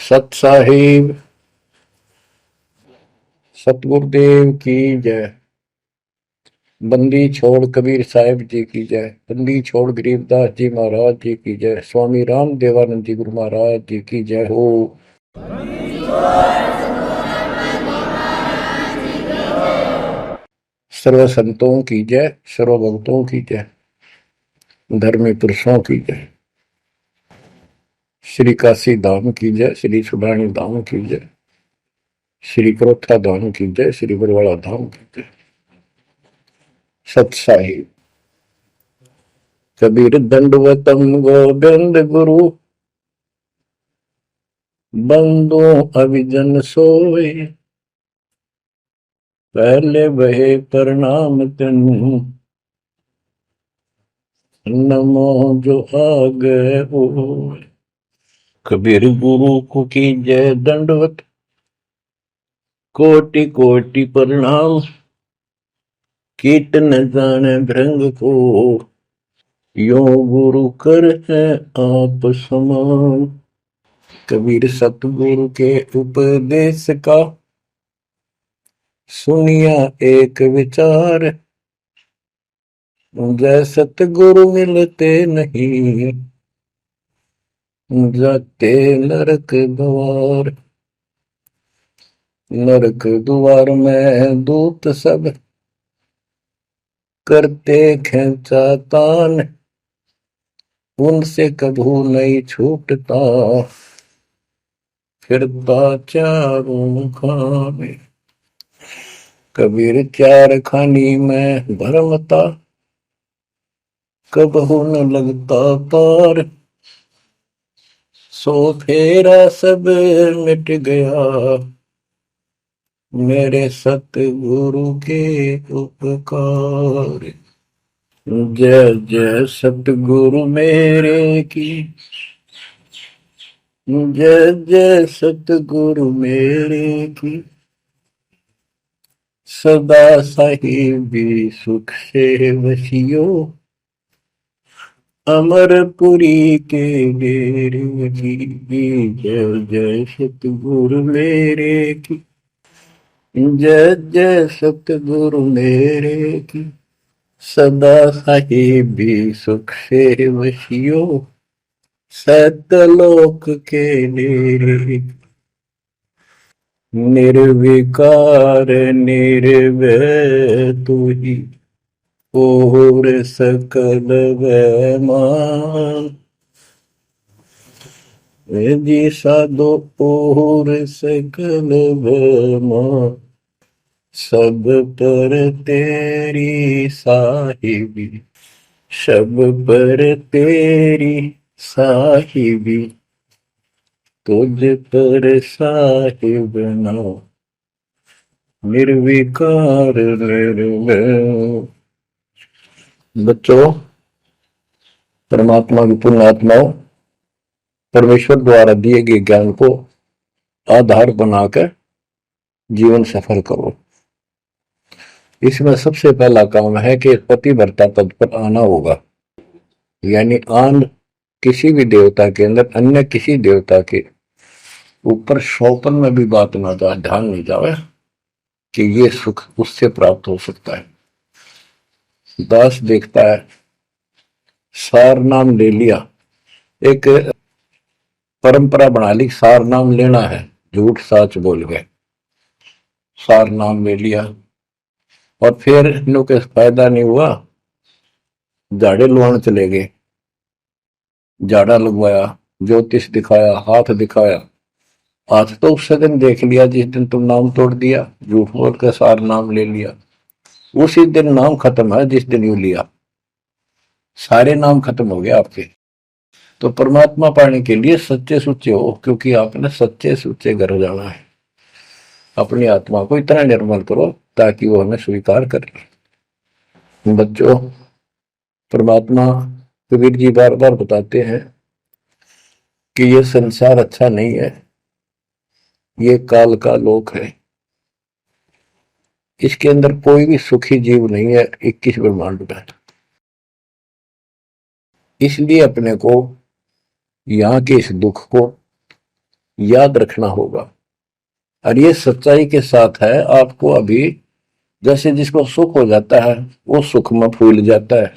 सत साहिब सतगुरुदेव की जय। बंदी छोड़ कबीर साहिब जी की जय। बंदी छोड़ गरीबदास जी महाराज जी की जय। स्वामी राम देवानंद जी गुरु महाराज जी की जय हो। सर्व संतों की जय, सर्व भक्तों की जय, धर्मी पुरुषों की जय। श्री काशी धाम की जय, श्री सुडानी धाम की जय, श्री क्रोथा धाम की जय, श्री बरवाड़ा धाम की जय। सत साहिब कबीर दंडवतम गोविंद गुरु, बंदो अभिजन सोए, पहले बहे प्रणाम तेनु, नमो जो आगे हो। कबीर गुरु को की जय दंडवत, कोटि कोटि प्रणाम, कीट न जाने भृंग को, यो गुरु कर है आप समान। कबीर सतगुरु के उपदेश का सुनिया एक विचार, जय सतगुरु मिलते नहीं, जाते नरक द्वार। नरक द्वार में दूत सब करते खेचा तान, उनसे कभू नहीं छूटता, फिरता चारों खाने। कबीर चार खानी में भरमता, कबहू न लगता पार, सो फेरा सब मिट गया, मेरे सतगुरु के उपकार। जय जय सतगुरु मेरे की, जय जय सतगुरु मेरे की, सदा साहिबी सुख से वसियो, अमरपुरी के डेरे की। जय जय सतगुरु मेरे की, जय जय सतगुरु मेरे की, सदा साहिबी सुख से वसियो, सतलोक के डेरे। निर्विकार निर्भय तू ही, और सकल वैमान, जी साधो और सकल वैमान, सब पर तेरी साहिबी, सब पर तेरी साहिबी, तुझ पर साहिब ना, निर्विकार निर्भय। बच्चों, परमात्मा की पुण्य आत्माओं, परमेश्वर द्वारा दिए गए ज्ञान को आधार बनाकर जीवन सफल करो। इसमें सबसे पहला काम है कि पतिव्रता पद पर आना होगा, यानी आन किसी भी देवता के अंदर अन्य किसी देवता के ऊपर शौपन में भी बात ना जाए, ध्यान नहीं जाए कि ये सुख उससे प्राप्त हो सकता है। दास देखता है, सार नाम ले लिया, एक परंपरा बना ली, सार नाम लेना है, झूठ साच बोल गए, सार नाम ले लिया और फिर इनों के फायदा नहीं हुआ, झाड़े लुहान चले गए, झाड़ा लगवाया, ज्योतिष दिखाया, हाथ दिखाया, हाथ तो उस दिन देख लिया जिस दिन तुम नाम तोड़ दिया, झूठ बोल कर सार नाम ले लिया, उसी दिन नाम खत्म है जिस दिन यू लिया, सारे नाम खत्म हो गए आपके। तो परमात्मा पाने के लिए सच्चे सुच्चे हो, क्योंकि आपने सच्चे सुच्चे घर जाना है। अपनी आत्मा को इतना निर्मल करो ताकि वो हमें स्वीकार करे। बच्चों, परमात्मा कबीर जी बार बार बताते हैं कि ये संसार अच्छा नहीं है, ये काल का लोक है, इसके अंदर कोई भी सुखी जीव नहीं है 21 ब्रह्मांड में। इसलिए अपने को यहाँ के इस दुख को याद रखना होगा। और ये सच्चाई के साथ है। आपको अभी जैसे जिसको सुख हो जाता है वो सुख में फूल जाता है,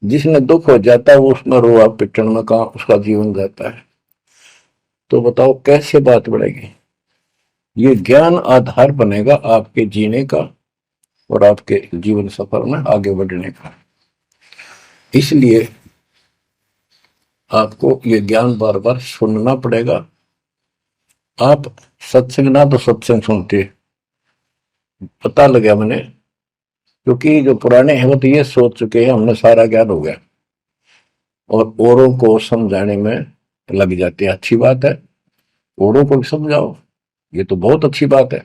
जिसने दुख हो जाता है वो उसमें रोआ पिटन में कहा उसका जीवन जाता है। तो बताओ कैसे बात बढ़ेगी। ये ज्ञान आधार बनेगा आपके जीने का और आपके जीवन सफर में आगे बढ़ने का। इसलिए आपको ये ज्ञान बार बार सुनना पड़ेगा। आप सत्संग ना तो सत्संग सुनते, पता लगा मैंने, क्योंकि जो पुराने हैं वो तो ये सोच चुके हैं हमने सारा ज्ञान हो गया, और औरों को समझाने में लग जाते हैं। अच्छी बात है, औरों को भी समझाओ, ये तो बहुत अच्छी बात है।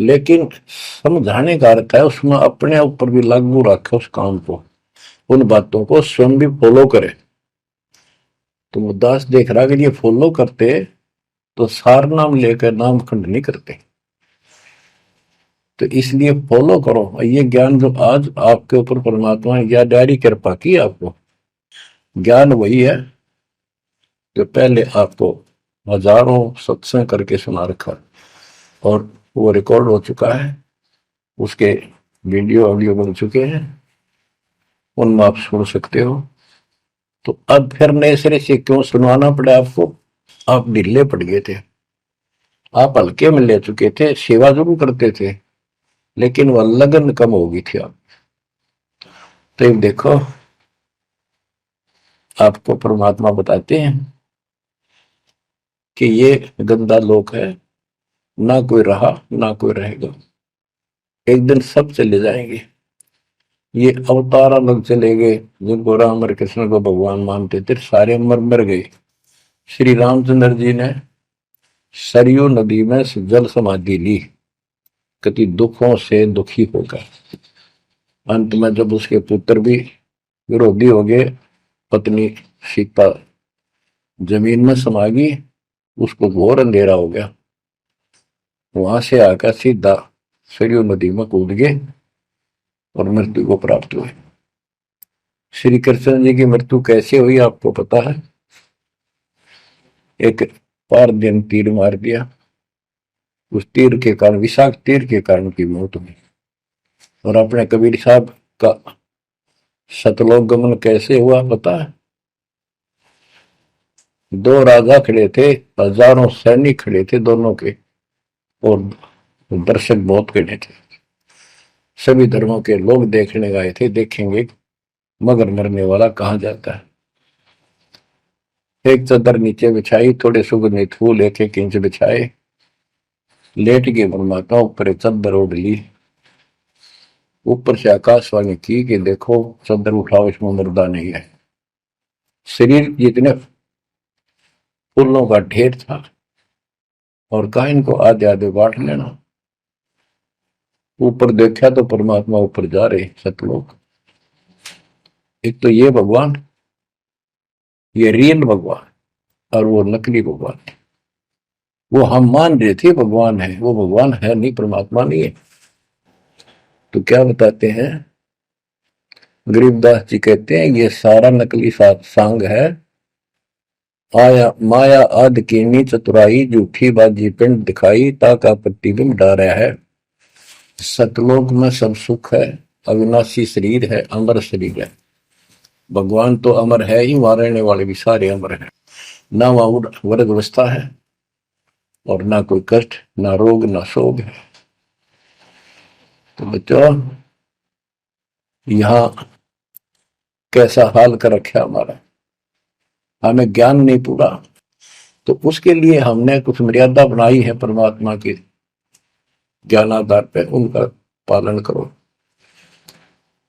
लेकिन समझाने का अर्थ है उसमें अपने ऊपर भी लागू रखे उस काम को, उन बातों को स्वयं भी फॉलो करे। तो मुद्दास देख रहा कि ये फॉलो करते तो सार नाम लेकर नाम खंड नहीं करते। तो इसलिए फॉलो करो ये ज्ञान जो आज आपके ऊपर परमात्मा ने या डायरी कृपा की आपको। ज्ञान वही है जो पहले आपको हजारों सत्संग करके सुना रखा और वो रिकॉर्ड हो चुका है, उसके वीडियो ऑडियो बन चुके हैं, उनमें आप सुन सकते हो। तो अब फिर नए सिरे से क्यों सुनवाना पड़ा आपको। आप ढीले पड़ गए थे, आप हल्के में ले चुके थे, सेवा जरूर करते थे लेकिन वह लगन कम हो गई थी आप। तो देखो आपको परमात्मा बताते हैं कि ये गंदा लोक है, ना कोई रहा ना कोई रहेगा, एक दिन सब चले जाएंगे। ये अवतार अलग चले गए, जिनको राम और कृष्ण को भगवान मानते थे सारे मर मर गए। श्री रामचंद्र जी ने सरयू नदी में जल समाधि ली, कति दुखों से दुखी होकर। अंत में जब उसके पुत्र भी विरोधी हो गए, पत्नी सीता जमीन में समा गई, उसको घोर अंधेरा हो गया। वहां से आकर सीधा सरयू नदी में कूद गए और मृत्यु को प्राप्त हुए। श्री कृष्ण जी की मृत्यु कैसे हुई आपको पता है। एक पार दिन तीर मार दिया, उस तीर के कारण, विषाक्त तीर के कारण की मौत हुई। और अपने कबीर साहब का सतलोक गमन कैसे हुआ पता है। दो राजा खड़े थे, हजारों सैनिक खड़े थे दोनों के, और दर्शक बहुत खड़े थे। सभी धर्मों के लोग देखने गए थे, देखेंगे मगर मरने वाला कहां जाता है। एक चादर नीचे बिछाई, थोड़े सुगंधित फूल एक एक इंच बिछाए, लेट के परमात्मा ऊपर चादर ओढ़ ली। ऊपर से आकाशवाणी की कि देखो चादर उठाओ, इसमें मुर्दा नहीं है। शरीर जितने फूलों का ढेर था, और कहा इनको आधे आधे बांट लेना। ऊपर देखा तो परमात्मा ऊपर जा रहे सतलोक। एक तो ये भगवान, ये रियल भगवान, और वो नकली भगवान। वो हम मान रहे थे भगवान है, वो भगवान है नहीं, परमात्मा नहीं है। तो क्या बताते हैं गरीबदास जी, कहते हैं ये सारा नकली सांग है। आया माया आदि कीनी चतुराई, झूठी बाजी पिंड दिखाई, ताका प्रतिबिंब डारा है। सतलोक में सब सुख है, अविनाशी शरीर है, अमर शरीर है। भगवान तो अमर है ही, वहां रहने वाले भी सारे अमर है। ना वहां वर्ग अवस्था है, और ना कोई कष्ट, ना रोग, ना शोक है। तो बच्चों यहां कैसा हाल कर रखा हमारा, हमें ज्ञान नहीं पूरा, तो उसके लिए हमने कुछ मर्यादा बनाई है परमात्मा के ज्ञान आधार पे, उनका पालन करो।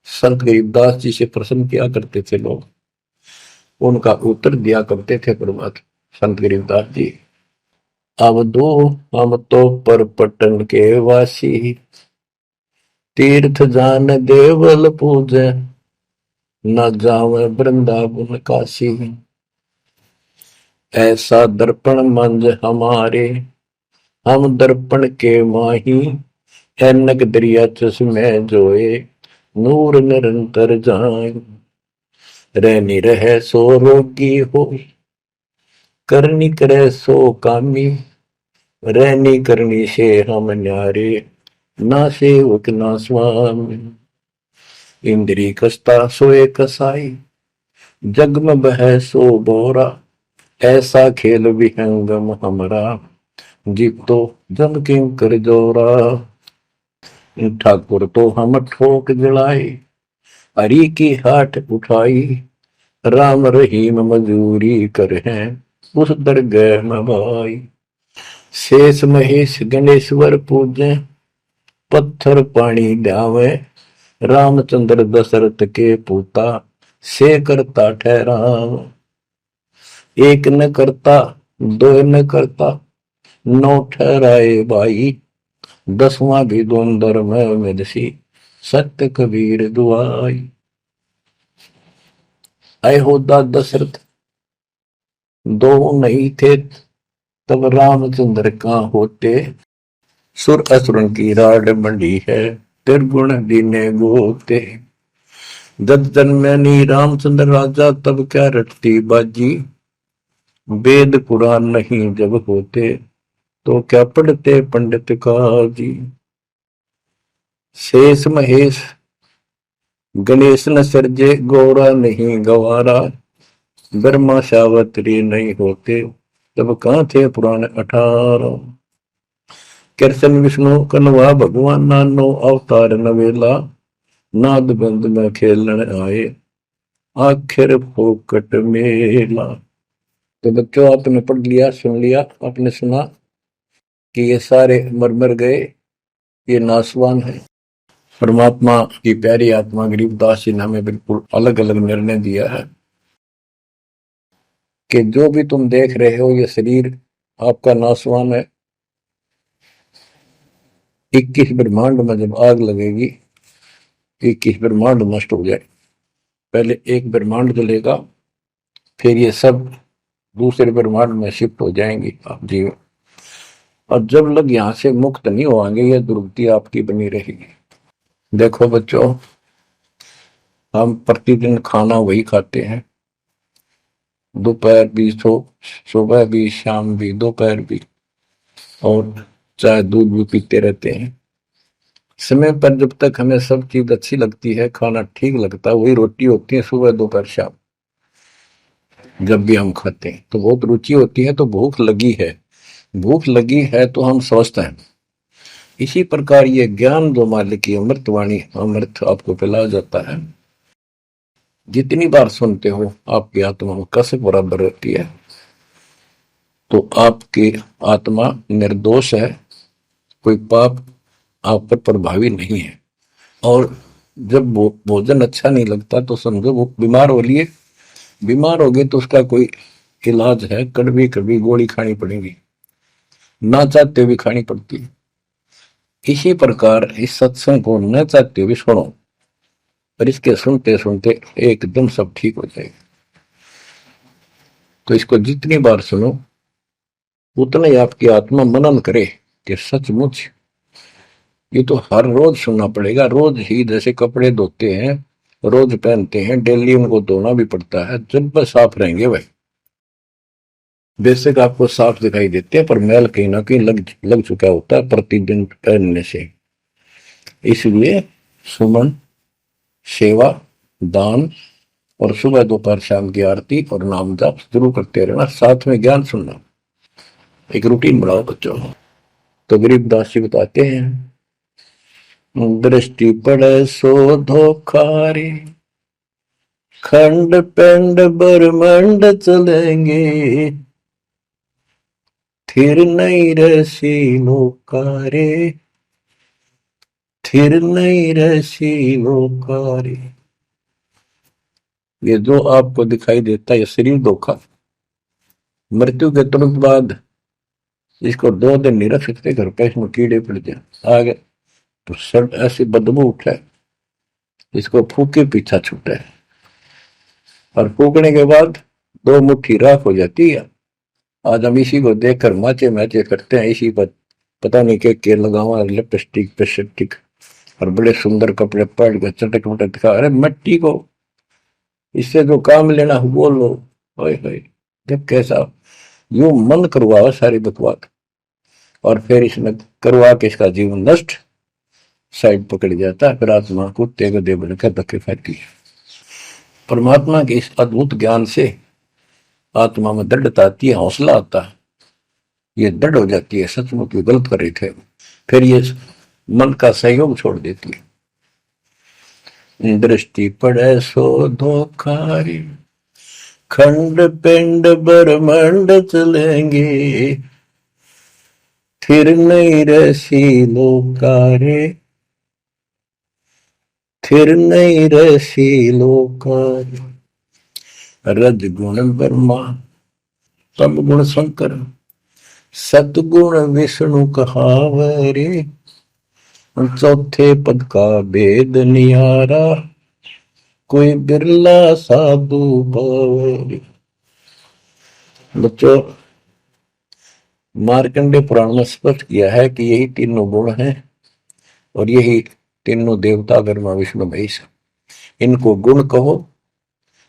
संत गरीबदास जी से प्रश्न किया करते थे लोग, उनका उत्तर दिया करते थे परमात्मा संत गरीबदास जी। अब दो हम तो पर पटन के वासी, तीर्थ जान देवल पूजे, न जावे वृंदावन काशी। ऐसा दर्पण मंज हमारे, हम दर्पण के माही, ऐनक दरिया चश्मे जोए, नूर निरंतर जाए। रहनी रहे सो रोगी हो, करनी करे सो कामी, रहनी करनी से हम न्यारे, ना सेवक ना स्वामी। इंद्री कसता सोए कसाई, जग में बह सो बोरा, ऐसा खेल विहंगम हमरा, जीव तो जम किं कर जोरा। ठाकुर तो हम ठोक जड़ाई, हरि की हाट उठाई, राम रहीम मजूरी कर हैं, उस दरगह में भाई। शेष महेश गणेश्वर पूजे, पत्थर पानी ल्यावे, रामचंद्र दशरथ के पूता, से करता ठहराव। एक न करता दो न करता, नौ ठहराए भाई, दसवां भी द्वंद्व में मेदसी, सत्य कबीर दुआई। आए होता दशरथ दो नहीं थे, तब रामचंद्र का होते, सुर असुरन की राड मंडी है, त्रिगुण दीने गोते। जब जन्मनी रामचंद्र राजा, तब क्या रटती बाजी, वेद पुराण नहीं जब होते, तो क्या पढ़ते पंडित काजी। शेष महेश गणेश न सर्जे, गौरा नहीं गवारा, ब्रह्मा सावत्री नहीं होते, तब कहां थे पुराण 18। कृष्ण विष्णु कन्वा भगवान, नानो अवतार नवेला, नाद बंद में खेलन आए, आखिर फोकट मेला। तो बच्चों आपने पढ़ लिया, सुन लिया, आपने सुना कि ये सारे मर मर गए, ये नासवान है। परमात्मा की प्यारी आत्मा गरीबदास जी ने हमें बिल्कुल अलग अलग निर्णय दिया है कि जो भी तुम देख रहे हो ये शरीर आपका नासवान है। 21 ब्रह्मांड में जब आग लगेगी, 21 ब्रह्मांड नष्ट हो जाए, पहले एक ब्रह्मांड जलेगा, फिर ये सब दूसरे ब्रह्मांड में शिफ्ट हो जाएंगे आप जीव। और जब लग यहां से मुक्त नहीं होंगे, ये दुर्गति आपकी बनी रहेगी। देखो बच्चों, हम प्रतिदिन खाना वही खाते हैं, दोपहर भी, सुबह भी, शाम भी, दोपहर भी, और चाय दूध भी पीते रहते हैं। समय पर जब तक हमें सब चीज अच्छी लगती है, खाना ठीक लगता है, वही रोटी होती है सुबह दोपहर शाम। जब भी हम खाते हैं तो बहुत रुचि होती है, तो भूख लगी है, भूख लगी है तो हम स्वस्थ हैं। इसी प्रकार ये ज्ञान जो मालिक की अमृतवाणी, अमृत आपको पिलाया जाता है, जितनी बार सुनते हो आपकी आत्मा में कसक बराबर रहती है। तो आपकी आत्मा निर्दोष है, कोई पाप आप पर प्रभावी नहीं है। और जब भोजन अच्छा नहीं लगता तो समझो वो बीमार हो लिए, बीमार हो गए तो उसका कोई इलाज है, कड़वी कड़वी गोली खानी पड़ेगी, ना चाहते हुए खानी पड़ती है। इसी प्रकार इस सत्संग को न चाहते हुए सुनो, और इसके सुनते सुनते एकदम सब ठीक हो जाएगा। तो इसको जितनी बार सुनो उतना ही आपकी आत्मा मनन करे कि सचमुच ये तो हर रोज सुनना पड़ेगा। रोज ही जैसे कपड़े धोते हैं, रोज पहनते हैं, डेली उनको धोना भी पड़ता है, जब बस साफ रहेंगे वह बेशक आपको साफ दिखाई देते हैं, पर मैल कहीं ना कहीं लग चुका होता है प्रतिदिन पहनने से। इसलिए सुमन, सेवा, दान और सुबह दोपहर शाम की आरती और नाम जाप जरूर करते रहना, साथ में ज्ञान सुनना, एक रूटीन बनाओ बच्चों। तो गरीबदास जी बताते हैं, दृष्टि पड़े सो धोखारी, खंड पिंड ब्रह्मांड चलेंगे, थिर नहीं रसी लोकारे, थिर नहीं रसी लोकारे। ये जो आपको दिखाई देता है ये शरीर धोखा, मृत्यु के तुरंत बाद इसको 2 दिन नहीं रख सकते घर पे, इसमें कीड़े पड़ जाए आगे तो सब ऐसी बदबू उठे, इसको फूके पीछा छूटे, और फूकने के बाद 2 मुट्ठी राख हो जाती है। आज हम इसी को देखकर माचे मैचे करते हैं, इसी पर पता नहीं क्या लगावा, लिपस्टिक पेस्टिक और बड़े सुंदर कपड़े पहन कर चटक मटक दिखा। अरे मिट्टी को इससे जो काम लेना वो लो, जब कैसा यूं मन करवा सारी बकवास, और फिर इसने करवा के इसका जीवन नष्ट साइड पकड़ जाता है। फिर आत्मा कुत्ते गधे बनकर धक्के खाती है। परमात्मा के इस अद्भुत ज्ञान से आत्मा में दृढ़ता आती है, हौसला आता है, ये दृढ़ हो जाती है, सचमुच गलत कर रहे थे। फिर ये मन का सहयोग छोड़ देती है। दृष्टि पड़े सो धोखारी, खंड पिंड ब्रह्मांड चलेंगे, फिर नहीं रसी लोकारे, फिर नहीं रसी लोकारे। रजगुण ब्रह्मा, तम गुण शंकर, सतगुण विष्णु कहावरे, चौथे पद का भेद नियारा, कोई बिरला साधु पावरे। बच्चों, मार्कंडे पुराण में स्पष्ट किया है कि यही तीनों गुण हैं और यही तीनों देवता ब्रह्मा विष्णु महेश। इनको गुण कहो,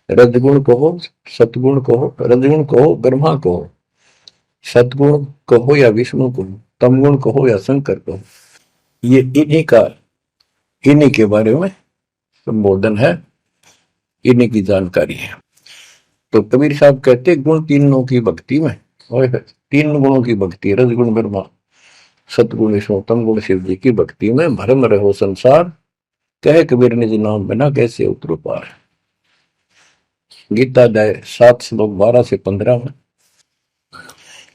रजगुण कहो, सतगुण कहो, रजगुण कहो ब्रह्मा कहो, सतगुण कहो या विष्णु कहो, तमगुण कहो या शंकर कहो, ये इन्हीं के बारे में संबोधन है, इन्हीं की जानकारी है। तो कबीर साहब कहते गुण तीनों की भक्ति में, और तीन गुणों की भक्ति, रजगुण ब्रह्मा, सतगुण विष्णु, तमगुण शिव जी की भक्ति में भरम रहो संसार, कहे कबीर निज नाम बिना कैसे उतरो पार। गीता अध्याय 7 श्लोक 12 से 15 में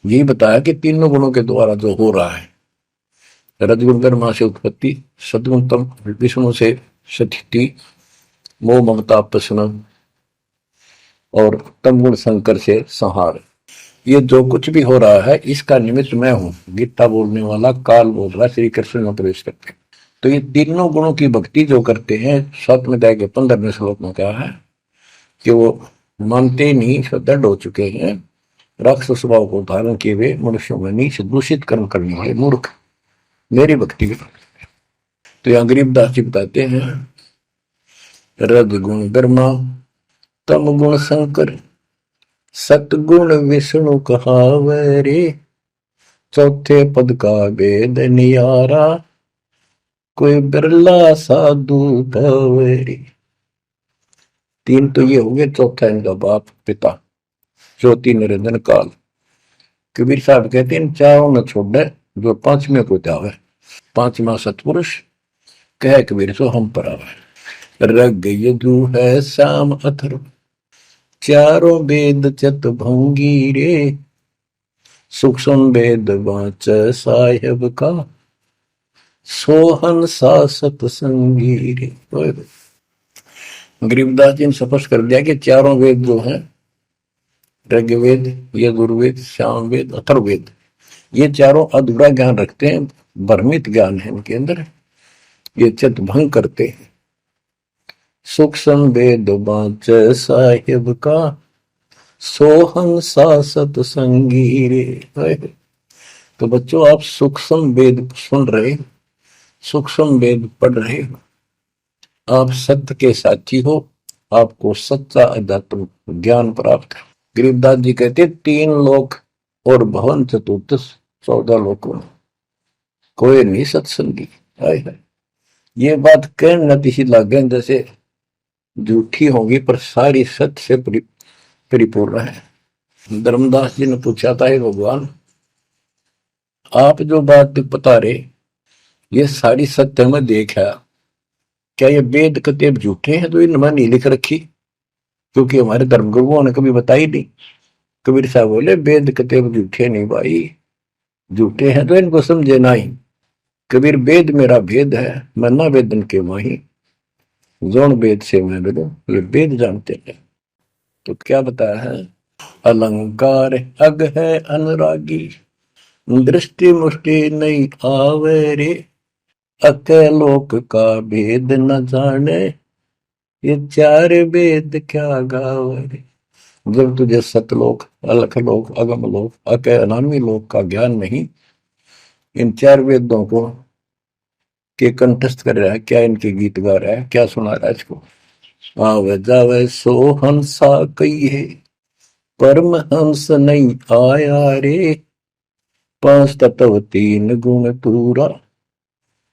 यही बताया कि तीनों गुणों के द्वारा जो हो रहा है, रजगुण ब्रह्मा से उत्पत्ति, सदगुण तम विष्णु से स्थिति, मोह ममता प्रश्न, और तमगुण शंकर से संहार, ये जो कुछ भी हो रहा है इसका निमित्त मैं हूं। गीता बोलने वाला काल बोल रहा, श्री कृष्ण में प्रवेश करते। तो ये तीनों गुणों की भक्ति जो करते हैं, 7वें अध्याय के 15वें श्लोक में कहा है कि वो मानते नहीं, दृढ़ हो चुके हैं, राक्षस स्वभाव को धारण किए हुए मनुष्यों में नीच दूषित कर्म करने वाले मूर्ख मेरी भक्ति में। तो यहाँ गरीबदास जी बताते हैं, रजगुण ब्रह्मा, तमगुण शंकर, सतगुण विष्णु कहावरे, चौथे पद का भेद नियारा, कोई बिरला साधु पावरे। तीन तो ये हो गए, चौथा इनका बाप पिता ज्योति निरंजन काल। कबीर साहब कहते हैं चारों न छोड़े जो पांचवें को जावे, पांचवा सतपुरुष कह कबीर सो हम पर आवे। रग यदु है श्याम अथर्व, चारों वेद चत भंगी रे, सूक्ष्म वेद वाच साहेब का, सोहन सा सतसंगी रे। गरीबदास जी ने स्पष्ट कर दिया कि चारों वेद जो हैं, ऋग्वेद, यजुर्वेद, सामवेद, अथर्ववेद, ये चारों अधूरा ज्ञान रखते हैं, भ्रमित ज्ञान है इनके अंदर, ये चित भंग करते हैं। सूक्ष्म वेद बाच साहिब का, सोहन सा सतसंगी रे। तो बच्चों, आप सूक्ष्म वेद सुन रहे, सूक्ष्म वेद पढ़ रहे, आप सत्य के साथी हो, आपको सच्चा अध्यात्म ज्ञान प्राप्त है। गरीबदास जी कहते 3 लोक और भवन चतुर्दश 14 लोकों में कोई नहीं सत्संगी। ये बात कहने नतीशी लागे जैसे झूठी होगी, पर सारी सत्य से परिपूर्ण है। धर्मदास जी ने पूछा था, भगवान आप जो बात बता रहे ये सारी सत्य में देखा, क्या ये वेद कतेब झूठे हैं तो इनमें नहीं लिख रखी? क्योंकि हमारे धर्म गुरुओं ने कभी बताई नहीं। कबीर साहब बोले वेद कतेब झूठे नहीं भाई, झूठे हैं तो इनको समझे नहीं। कबीर वेद मेरा भेद है, मैं ना वेदन के माही, जोन वेद से मैं बोलो, ये वेद जानते हैं। तो क्या बताया है, अलंकार अग है अनुरागी, दृष्टि मुष्टि नहीं आवे रे, अकलोक का भेद न जाने, ये 4 वेद क्या गावे। जब तुझे सतलोक, अलखलोक, अगमलोक, अक अनामी लोक का ज्ञान नहीं, इन 4 वेदों को के कंठस्थ कर रहा है, क्या इनके गीत गा रहा है, क्या सुना रहा है इसको। आवे जावे सो हंसा कही है, परमहंस नहीं आया रे, पांच तत्व तीन गुण पूरा,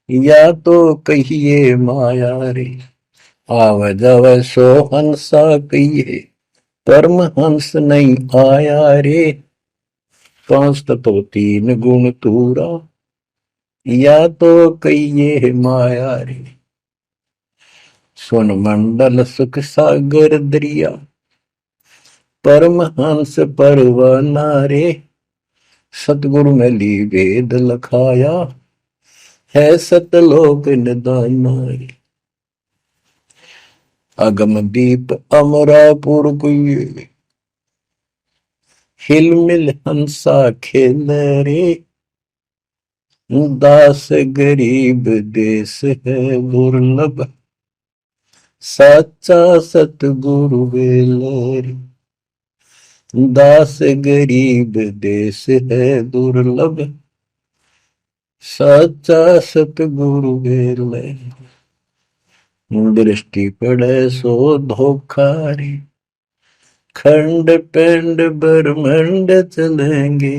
या तो कहिए माया रे, आव जव सो हंसा कहिए। परमहंस नहीं आया रे, पांच तत्व तीन गुण पूरा, या तो कहिए माया रे। सुन मंडल सुख सागर दरिया, परमहंस परवाना रे, सतगुरु में ली वेद लखाया, है सतलोक निदाना रे। अगम दीप अमरापुर कुए, हिल मिल हंसा खेल रे, दास गरीब देश है दुर्लभ, साचा सतगुरु वेल रे। दास गरीब देश है दुर्लभ, साचा सतगुरु वेल रे। दृष्टि पड़े सो धोखा रे, खंड पिंड ब्रह्मंड चलेंगे,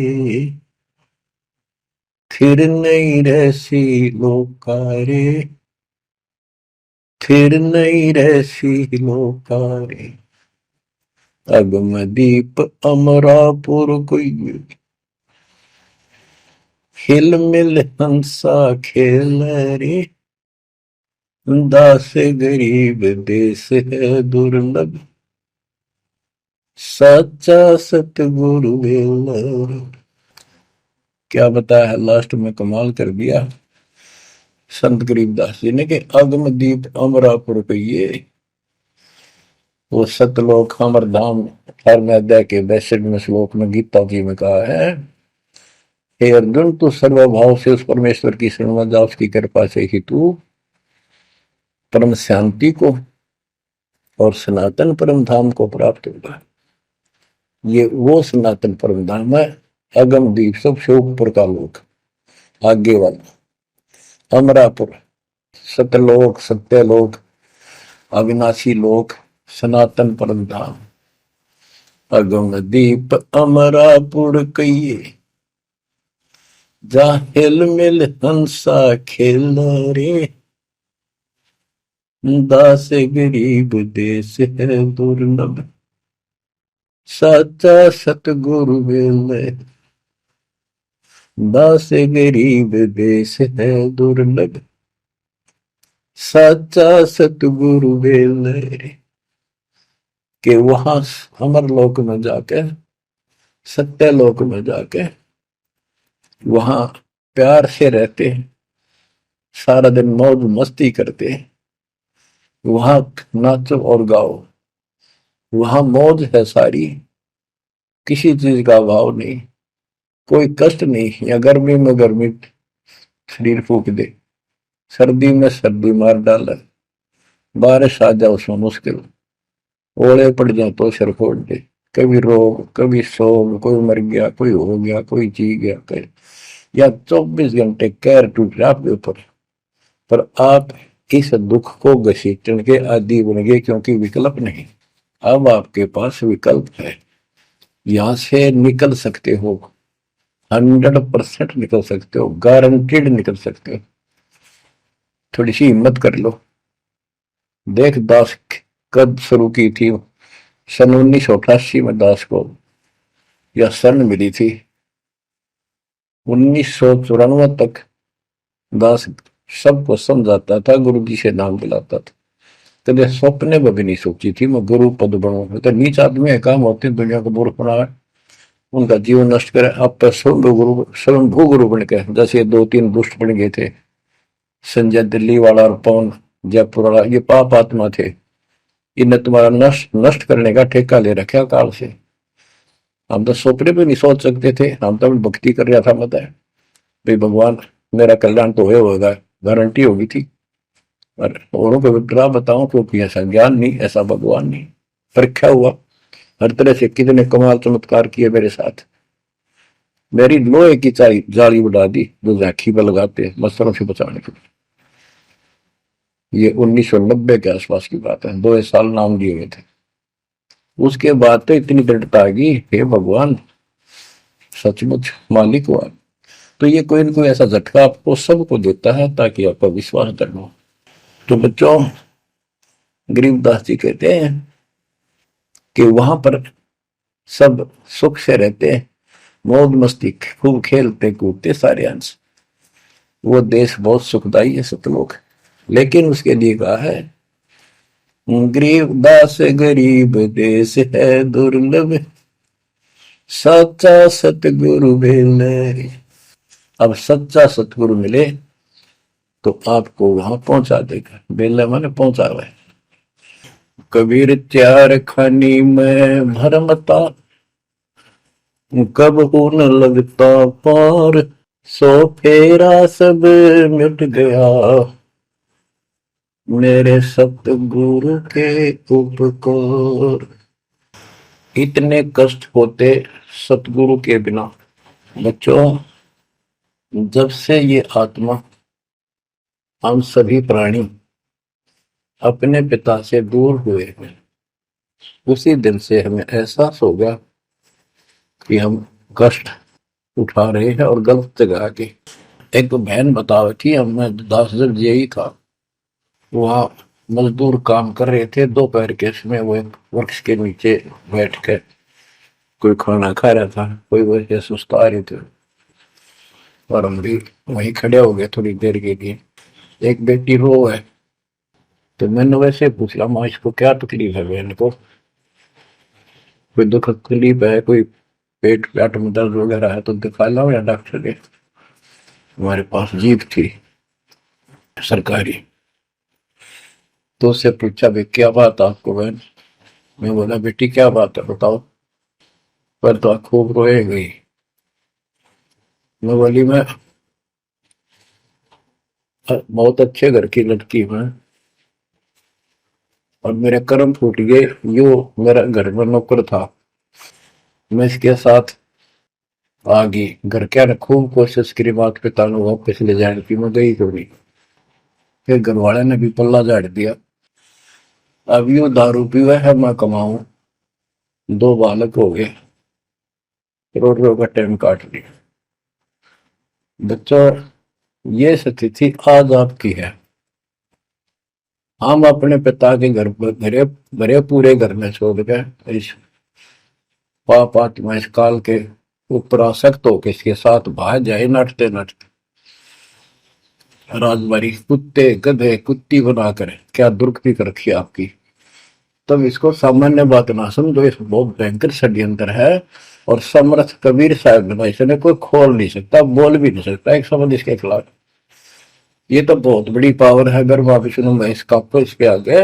फिर नहीं रहसी लोकारे, फिर नहीं रहसी लोकारे। अगम दीप अमरापुर कोई, हिल मिल हंसा खेल रे, दास गरीब देश है दुर्लभ, सच्चा सतगुरु वेल। क्या बताया लास्ट में, कमाल कर दिया संत गरीबदास जी ने कि अगम दीप अमरापुर पे ये वो सतलोक अमर धाम 18वें अध्याय के 62वें श्लोक में गीता जी में कहा है, हे अर्जुन तू सर्वभाव से उस परमेश्वर की शरण में जा, उसकी कृपा से ही तू परम शांति को और सनातन परम धाम को प्राप्त होगा। ये वो सनातन परम धाम है, अगम दीप सबसे ऊपर का लोक, आगे वाला अमरापुर, सतलोक सत्यलोक अविनाशी लोक, सनातन परम धाम। अगम दीप अमरापुर कहिए, जा हिल मिल हंसा खेल रे, दास गरीब देश है दुर्लभ, साचा सतगुरु वेल। दास गरीब देश है दुर्लभ, साचा सतगुरु वेल। कि वहां अमर लोक में जाके, सत्य लोक में जाके वहां प्यार से रहते, सारा दिन मौज मस्ती करते, वहां नाचो और गाओ, वहां मौज है सारी, किसी चीज का अभाव नहीं, कोई कष्ट नहीं। या गर्मी में गर्मी शरीर फूक दे, सर्दी में सर्दी मार डाले, बारिश आ जाए उसमें मुश्किल, ओले पड़ जाए तो सिर फोड़ दे, कभी रोग कभी शोक, कोई मर गया कोई हो गया कोई जी गया कोई, या 24 घंटे कैर टूट रहा आपके ऊपर, पर आप इस दुख को घसीटने के आदि बन गए, क्योंकि विकल्प नहीं। अब आपके पास विकल्प है, यहां से निकल सकते हो, 100% निकल सकते हो, गारंटीड निकल सकते हो। थोड़ी सी हिम्मत कर लो। देख दास कब शुरू की थी, सन 1988 में दास को यह शरण मिली थी। 1994 तक दास सबको समझाता था, गुरु जी से नाम दिलाता था, कदे सपने में भी नहीं सोची थी मैं गुरु पद बनूं। तो नीच आदमी है, काम होते दुनिया को मूर्ख बनाए, उनका जीवन नष्ट करे, आप स्वयंभू गुरु बन के, जैसे 2-3 दुष्ट बन गए थे, संजय दिल्ली वाला और पवन जयपुर वाला, ये पाप आत्मा थे, इन्हें तुम्हारा नष्ट करने का ठेका ले रखा काल से। हम तो सपने भी नहीं सोच सकते थे, हम तो भक्ति कर रहा था, बताए भाई भगवान मेरा कल्याण तो होगा, गारंटी होगी थी। और औरों को विद्रा बताऊं क्योंकि ऐसा ज्ञान नहीं, ऐसा भगवान नहीं। परीक्षा हुआ हर तरह से, कितने कमाल चमत्कार किए मेरे साथ, मेरी लोहे की जाली उड़ा दी जो झांकी पर लगाते मच्छरों से बचाने के लिए। ये 1990 के आसपास की बात है, 2 साल नाम दिए हुए थे। उसके बाद तो इतनी दृढ़ता आ गई, हे भगवान सचमुच मालिक हुआ। तो ये कोई ना कोई ऐसा झटका आपको सबको देता है ताकि आपका विश्वास दृढ़ हो। तो बच्चों, गरीबदास जी कहते हैं कि वहां पर सब सुख से रहते हैं, मौज मस्ती खूब खेलते कूदते सारे अंश। वो देश बहुत सुखदाई है सतलोक, लेकिन उसके लिए कहा है गरीबदास गरीब देश है दुर्लभ, सच्चा सतगुरु मिले। अब सच्चा सतगुरु मिले तो आपको वहां पहुंचा देगा। बेला माने पहुंचा हुआ है। कबीर चार खानी में भरमता, कब हो न लगता पार, सो फेरा सब मिट गया, मेरे सतगुरु के उपकार। इतने कष्ट होते सतगुरु के बिना। बच्चों, जब से ये आत्मा, हम सभी प्राणी अपने पिता से दूर हुए हैं, उसी दिन से हमें एहसास हो गया कि हम कष्ट उठा रहे हैं और गलत जगह के। एक बहन बता रही थी, हमें 10 दिन यही था, वहाँ मजदूर काम कर रहे थे, दोपहर के समय वो एक वृक्ष के नीचे बैठ कर कोई खाना खा रहा था, कोई वैसे सुस्ता रहे थे और हम भी वहीं खड़े हो गए थोड़ी देर के लिए। एक बेटी रो है, तो मैंने वैसे पूछा, माँ इसको क्या तकलीफ है, बहन को कोई दुख तकलीफ है, कोई पेट पेट में दर्द वगैरह है तो दिखा लाओ या डॉक्टर के। हमारे पास जीप थी सरकारी, तो उससे पूछा भाई क्या बात आपको बहन। मैं बोला बेटी क्या बात है बताओ। पर तो खूब रोए गई। मैं बोली मैं बहुत अच्छे घर की लड़की हूँ और मेरे कर्म फूट गए। यो मेरा घर में नौकर था, मैं इसके साथ आ गई। घर क्या ने खूब कोशिश करी माता पिता ने वापस ले जाने की, मैं गई थोड़ी। फिर घर वाले ने भी पल्ला झाड़ दिया। अब यो दारू पीवा है, मैं कमाऊं, 2 बालक हो गए, करोड़ों का टाइम काट लिया। बच्चों, ये स्थिति आज आपकी है। हम अपने पिता के घर पर भरे भरे पूरे घर में छोड़ के इस पाप आत्मा इस काल के ऊपर आसक्त हो के इसके साथ भाग जाए नटते नटते। राजबारी कुत्ते गधे कुत्ती बनाकर क्या दुर्गति कर रखी आपकी। तब इसको सामान्य बात ना समझो, इस बहुत भयंकर षड्यंत्र है। और समर्थ कबीर साहब ने इसने कोई खोल नहीं सकता, बोल भी नहीं सकता एक शब्द इसके खिलाफ। ये तो बहुत बड़ी पावर है। अगर वापिस मैं इसका इसके आगे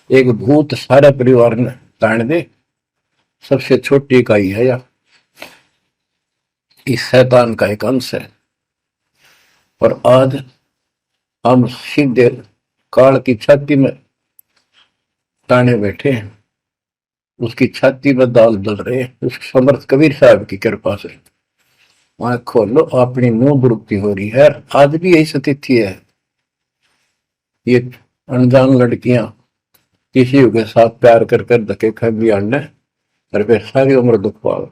एक भूत सारे परिवार ने ताण दे, सबसे छोटी इकाई है या इस शैतान का एक अंश है। और आज हम सीधे काल की छाती में ताने बैठे हैं, उसकी छाती में दाल दल रहे हैं उस समर्थ कबीर साहब की कृपा से। वहां खोलो, अपनी मुंह बुरुक्ति हो रही है। आज भी यही स्थिति है। ये अनजान लड़कियां किसी के साथ प्यार कर कर धके खा भी आने और फिर सारी उम्र दुख पाओ,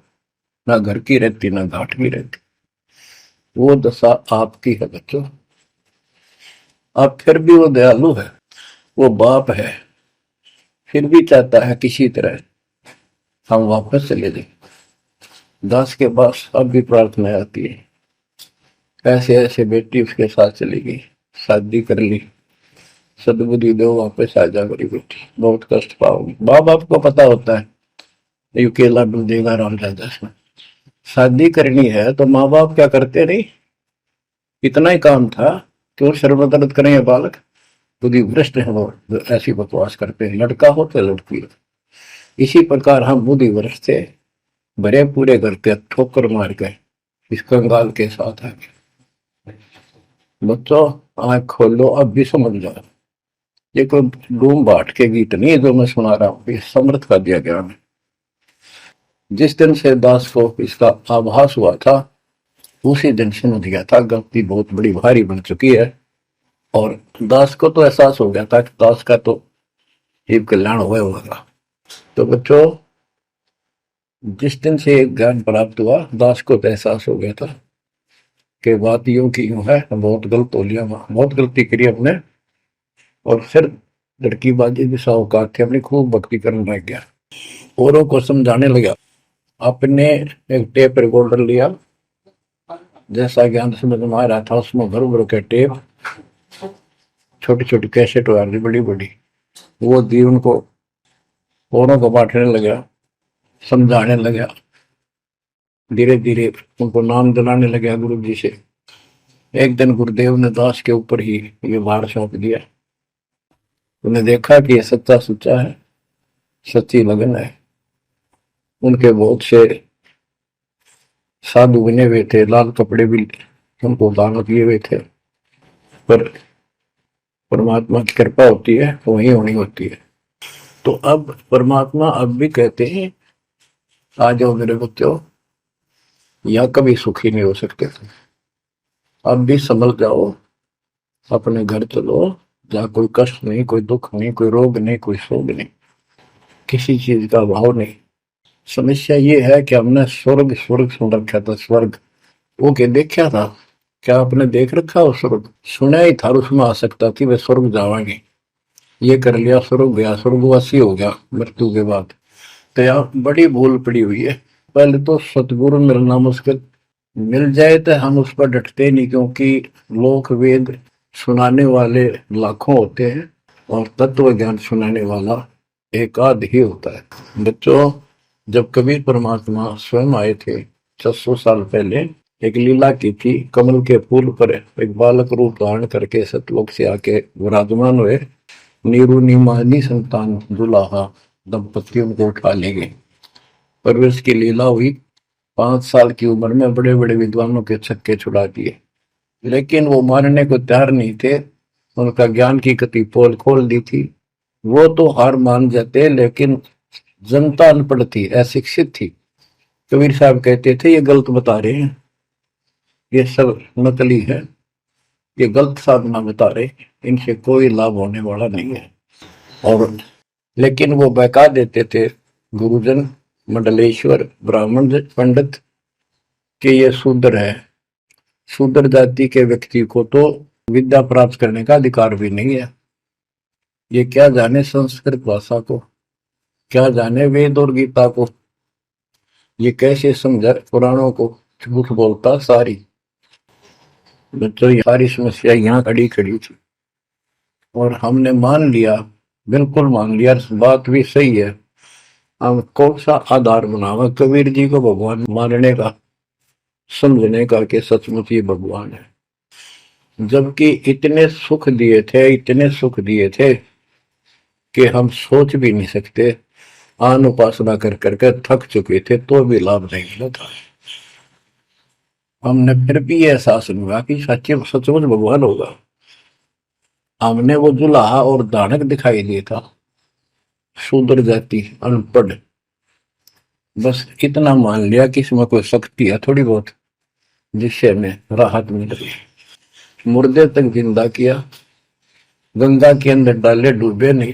ना घर की रहती ना घाट की रहती। वो दशा आपकी है बच्चों। अब फिर भी वो दयालु है, वो बाप है, फिर भी चाहता है किसी तरह हम वापस चले जाए। दास के पास अब भी प्रार्थना आती है, ऐसे ऐसे बेटी उसके साथ चली गई, शादी कर ली, सदबुद्धि दो वापस आ जा मेरी बेटी, बहुत कष्ट पाओगी। माँ बाप को पता होता है ये केला डूबेगा राम राजा में। शादी करनी है तो माँ बाप क्या करते नहीं, इतना ही काम था क्यों शर्मदर्द करें ये बालक। बुद्धि भ्रष्ट है वो, ऐसी बकवास करते हैं, लड़का हो तो लड़की हो। इसी प्रकार हम बुद्धि भ्रष्ट थे, भरे पूरे घर के ठोकर मार गए इस कंगाल के साथ आगे। बच्चों, आंख खोलो, अब भी समझ जाओ। ये कोई डूम बाट के गीत नहीं है जो मैं सुना रहा हूँ, ये समर्थ का दिया गया है। जिस दिन से दास को इसका आभास हुआ था उसी दिन समझ गया था गलती बहुत बड़ी भारी बन चुकी है। और दास को तो एहसास हो गया था कि दास का तो जीव कल्याण हुआ होगा। तो बच्चों, जिस दिन से ज्ञान प्राप्त हुआ, दास को तो एहसास हो गया था कि बात यूं की यूं है, बहुत गलत हो लिया, बहुत गलती करी अपने। और फिर लड़की बाजी भी साहूकार थे, अपनी खूब भक्ति करने लग गया, औरों को समझाने लगा। अपने एक टेप रिकॉर्डर लिया, जैसा ज्ञान समझ में आ रहा था उसमें भर भर के टेप, छोटी छोटी कैसेट आ रही बड़ी बड़ी, वो दी उनको, औरों को बांटने लगा, समझाने लगा, धीरे धीरे उनको नाम दिलाने लगा गुरु जी से। एक दिन गुरुदेव ने दास के ऊपर ही ये भार सौंप दिया। उन्हें देखा कि ये सच्चा सुच्चा है, सच्ची लगन है। उनके बहुत से साधु बने हुए थे, लाल कपड़े भी उनको दान दिए हुए थे, पर परमात्मा की कृपा होती है तो वही होनी होती है। तो अब परमात्मा अब भी कहते हैं, आ जाओ मेरे बच्चों, या कभी सुखी नहीं हो सकते थे, अब भी संभल जाओ, अपने घर चलो, जहाँ कोई कष्ट नहीं, कोई दुख नहीं, कोई रोग नहीं, कोई शोक नहीं, किसी चीज का अभाव नहीं। समस्या ये है कि हमने स्वर्ग स्वर्ग सुन रखा था, स्वर्ग वो के देखा था, क्या आपने देख रखा हो स्वर्ग? सुना ही था, उसमें आ सकता थी वे स्वर्ग जावांगे, ये कर लिया स्वर्ग गया, स्वर्गवासी हो गया मृत्यु के बाद। तो यार बड़ी भूल पड़ी हुई है। पहले तो सतगुरु मिलना मुश्किल, मिल जाए तो हम उस पर डटते नहीं, क्योंकि लोक वेद सुनाने वाले लाखों होते हैं और तत्व ज्ञान सुनाने वाला एक आध ही होता है। बच्चों, जब कबीर परमात्मा स्वयं आए थे 600 साल पहले, एक लीला की थी, कमल के फूल पर एक बालक रूप धारण करके सतलोक से आके विराजमान हुए, नीरू नीमानी संतान दुलाहा दंपति उनको उठा ले गए। परवेश की लीला हुई, 5 साल की उम्र में बड़े बड़े विद्वानों के छक्के छुड़ा दिए, लेकिन वो मारने को तैयार नहीं थे। उनका ज्ञान की कति पोल खोल दी थी, वो तो हार मान जाते, लेकिन जनता अनपढ़ थी, अशिक्षित थी। कबीर साहब कहते थे ये गलत बता रहे हैं, ये सब नकली है, ये गलत साधना बता रहे, इनसे कोई लाभ होने वाला नहीं है। और लेकिन वो बहका देते थे गुरुजन, मंडलेश्वर, ब्राह्मण पंडित, कि ये शूद्र है। शूद्र जाति के व्यक्ति को तो विद्या प्राप्त करने का अधिकार भी नहीं है। ये क्या जाने संस्कृत भाषा को, क्या जाने वेद और गीता को, ये कैसे समझा पुराणों को, झूठ बोलता सारी। बच्चों, सारी समस्या यहाँ खड़ी खड़ी थी और हमने मान लिया, बिल्कुल मान लिया, बात भी सही है। हम कौन सा आधार बनावा कबीर जी को भगवान मानने का, समझने का कि सचमुच ही भगवान है, जबकि इतने सुख दिए थे, इतने सुख दिए थे कि हम सोच भी नहीं सकते। आन उपासना कर करके थक चुके थे तो भी लाभ नहीं मिला था। हमने फिर भी ये एहसास नहीं हुआ कि सच्चे सचमुच भगवान होगा। हमने वो जुलाहा और दानक दिखाई दिया था, शूद्र जाति, अनपढ़, बस इतना मान लिया कि इसमें कोई शक्ति है थोड़ी बहुत, जिससे हमें राहत मिल रही। मुर्दे तक जिंदा किया, गंगा के अंदर डाले, डूबे नहीं।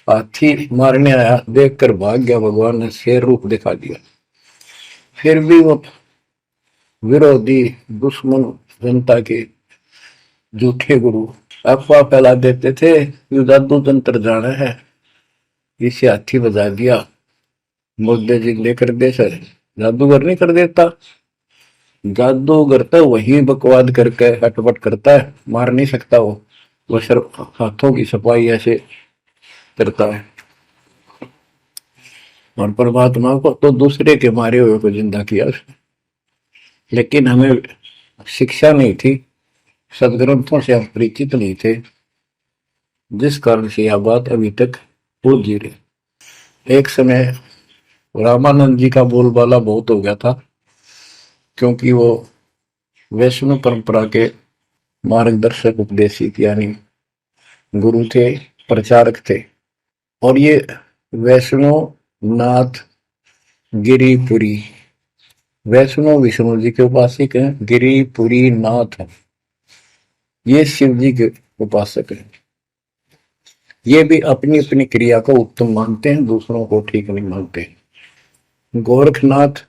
हाथी मारने आया, देखकर भाग गया, भगवान ने शेर रूप दिखा दिया। फिर भी वो विरोधी दुश्मन जनता के झूठे गुरु अफवाह फैला देते थे, ये जादू तंत्र जाना है, इसे हाथी बजा दिया, मुर्दे जिंदे कर दे। सर जादूगर नहीं कर देता, जादूगर तो वही बकवाद करके हटपट करता है, मार नहीं सकता वो सिर्फ हाथों की सफाई ऐसे करता है। और परमात्मा को तो दूसरे के मारे हुए को जिंदा किया उसने। लेकिन हमें शिक्षा नहीं थी, सदग्रंथों से हम परिचित नहीं थे, जिस कारण से यह बात अभी तक पूछ जी रही। एक समय रामानंद जी का बोलबाला बहुत हो गया था, क्योंकि वो वैष्णव परंपरा के मार्गदर्शक, उपदेशित यानी गुरु थे, प्रचारक थे। और ये वैष्णव नाथ गिरिपुरी, वैष्णव विष्णु जी के उपासक हैं, गिरिपुरी नाथ है, ये शिव जी के उपासक हैं। ये भी अपनी अपनी क्रिया को उत्तम मानते हैं, दूसरों को ठीक नहीं मानते। गोरखनाथ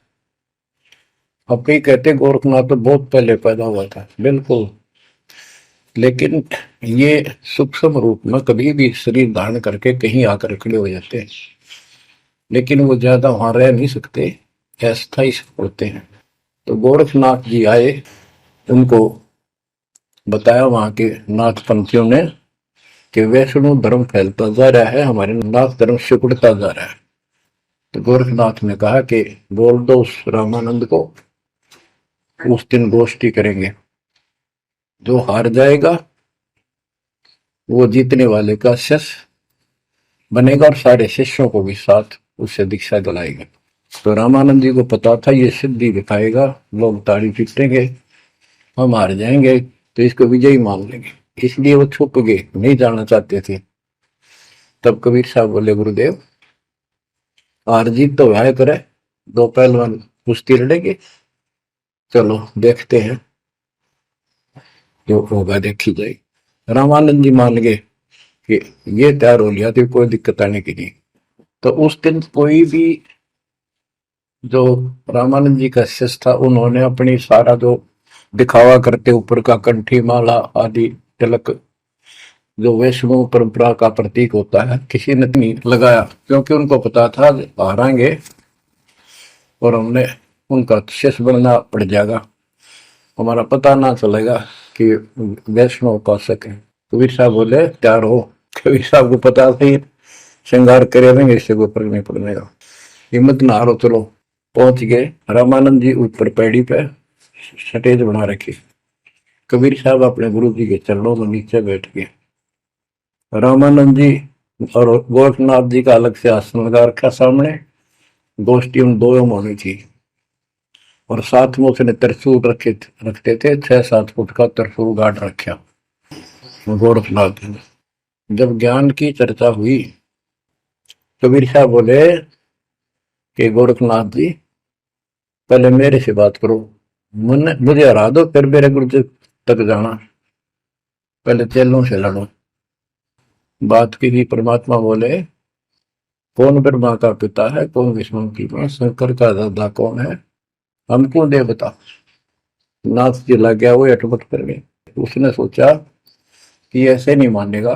अपने कहते गोरखनाथ तो बहुत पहले पैदा हुआ था, बिल्कुल, लेकिन ये सूक्ष्म रूप में कभी भी शरीर धारण करके कहीं आकर खड़े हो जाते हैं, लेकिन वो ज्यादा वहां रह नहीं सकते, अस्थायी होते हैं। तो गोरखनाथ जी आए, उनको बताया वहां के नाथ पंथियों ने कि वैष्णव धर्म फैलता जा रहा है, हमारे नाथ धर्म सिकुड़ता जा रहा है। तो गोरखनाथ ने कहा कि बोल दो उस रामानंद को, उस दिन गोष्ठी करेंगे, जो हार जाएगा वो जीतने वाले का शिष्य बनेगा और सारे शिष्यों को भी साथ उससे दीक्षा दिलाएगा। तो रामानंद जी को पता था ये सिद्धि दिखाएगा, लोग ताड़ी पीटेंगे, हम हार जाएंगे, तो इसको विजयी मान लेंगे, इसलिए वो छुप गए, नहीं जाना चाहते थे। तब कबीर साहब बोले गुरुदेव, हार जीत तो वह करे, दो पहलवान कुश्ती लड़ेंगे, चलो देखते हैं, जो होगा देखी जाए। रामानंद जी मान गए कि ये तैयार हो लिया, तो कोई दिक्कत आने की नहीं। तो उस दिन कोई भी जो रामानंद जी का शिष्य था, उन्होंने अपनी सारा जो दिखावा करते ऊपर का कंठी माला आदि तिलक, जो वैष्णव परंपरा का प्रतीक होता है, किसी ने नहीं लगाया, क्योंकि उनको पता था हारेंगे और हमने उनका शिष्य बनना पड़ जाएगा, हमारा पता ना चलेगा कि वैष्णव उपासक है। कबीर साहब बोले तैयार हो। कबीर साहब को पता था श्रृंगार करे रहेंगे, इससे कोई फर्क नहीं पड़ने का, हिम्मत ना हारो, चलो। पहुंच गए, रामानंद जी ऊपर पैड़ी पे स्टेज बना रखी, कबीर साहब अपने गुरु जी के चरणों में नीचे बैठ गए, रामानंद जी और गोरखनाथ जी का अलग से आसन लगा रखा सामने, गोष्ठी उन दो में होनी थी, और साथ में उसने त्रिशूल रखते थे, 6-7 फुट का त्रिशूल गाड़ रखा गोरखनाथ ने। जब ज्ञान की चर्चा हुई, कबीर साहब बोले कि गोरखनाथ जी पहले मेरे से बात करो, मुझे हरा दो, फिर मेरे गुरु जी तक जाना, पहले चेलों से लड़ो। बात की थी, परमात्मा बोले कौन ब्रह्मा का पिता है, कौन विष्णु की मां, शंकर का दादा कौन है, हमको दे बता। नाथ जी लग गया, वो अटपट कर गए। उसने सोचा कि ऐसे नहीं मानेगा,